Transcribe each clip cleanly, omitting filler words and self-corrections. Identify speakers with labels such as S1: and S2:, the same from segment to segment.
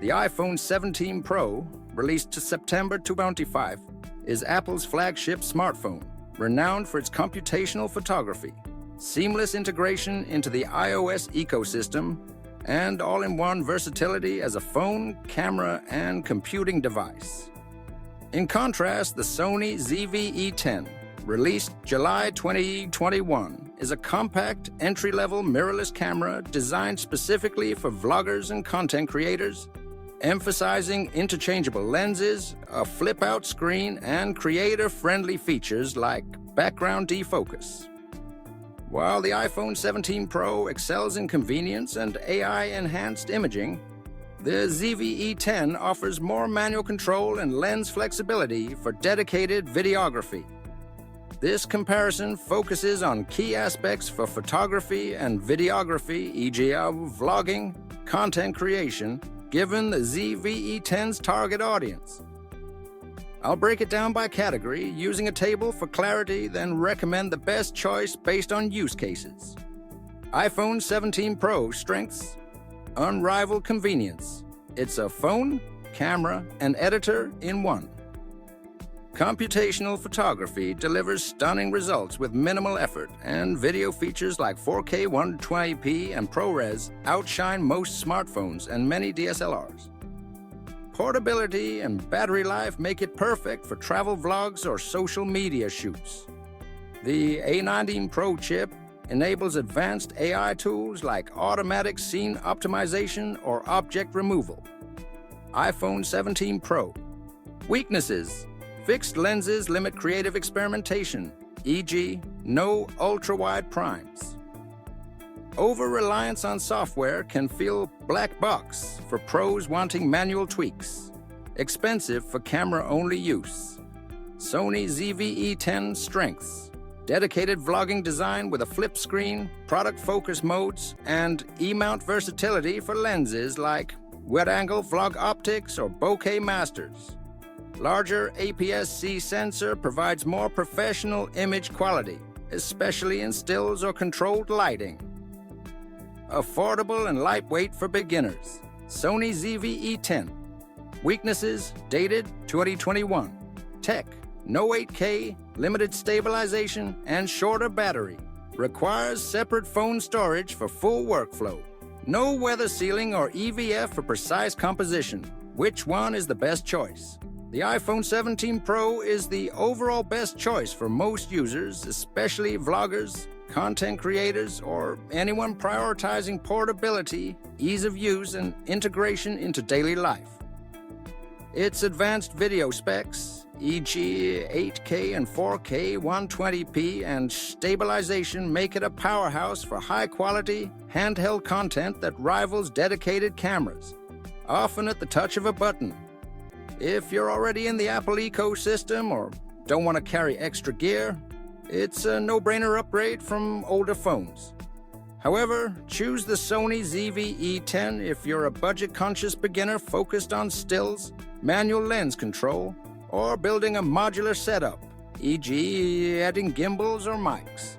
S1: The iPhone 17 Pro, released to September 2025, is Apple's flagship smartphone, renowned for its computational photography, seamless integration into the iOS ecosystem, and all-in-one versatility as a phone, camera, and computing device. In contrast, the Sony ZV-E10, released July 2021, is a compact, entry-level mirrorless camera designed specifically for vloggers and content creators, emphasizing interchangeable lenses, a flip-out screen, and creator-friendly features like background defocus. While the iPhone 17 Pro excels in convenience and AI-enhanced imaging, the ZV-E10 offers more manual control and lens flexibility for dedicated videography. This comparison focuses on key aspects for photography and videography, e.g. vlogging, content creation, given the ZV-E10's target audience. I'll break it down by category using a table for clarity, then recommend the best choice based on use cases. iPhone 17 Pro strengths: unrivaled convenience. It's a phone, camera, and editor in one. Computational photography delivers stunning results with minimal effort, and video features like 4K 120p and ProRes outshine most smartphones and many DSLRs. Portability and battery life make it perfect for travel vlogs or social media shoots. The A19 Pro chip enables advanced AI tools like automatic scene optimization or object removal. iPhone 17 Pro. Weaknesses: fixed lenses limit creative experimentation, e.g., no ultra-wide primes. Over-reliance on software can feel black box for pros wanting manual tweaks. Expensive for camera-only use. Sony ZV-E10 strengths: dedicated vlogging design with a flip screen, product focus modes, and E-mount versatility for lenses like wide-angle vlog optics or bokeh masters. Larger APS-C sensor provides more professional image quality, especially in stills or controlled lighting. Affordable and lightweight for beginners. Sony ZV-E10. Weaknesses: dated 2021. Tech: no 8K, limited stabilization, and shorter battery. Requires separate phone storage for full workflow. No weather sealing or EVF for precise composition. Which one is the best choice? The iPhone 17 Pro is the overall best choice for most users, especially vloggers, content creators, or anyone prioritizing portability, ease of use, and integration into daily life. Its advanced video specs, e.g. 8K and 4K 120p, and stabilization make it a powerhouse for high-quality, handheld content that rivals dedicated cameras, often at the touch of a button. If you're already in the Apple ecosystem or don't want to carry extra gear, it's a no-brainer upgrade from older phones. However, choose the Sony ZV-E10 if you're a budget-conscious beginner focused on stills, manual lens control, or building a modular setup, e.g. adding gimbals or mics.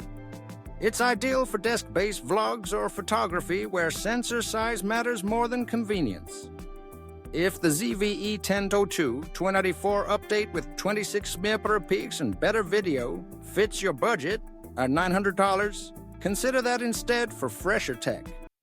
S1: It's ideal for desk-based vlogs or photography where sensor size matters more than convenience. If the ZV-E10-02 294 update with 26 megapixels and better video fits your budget at $900, consider that instead for fresher tech.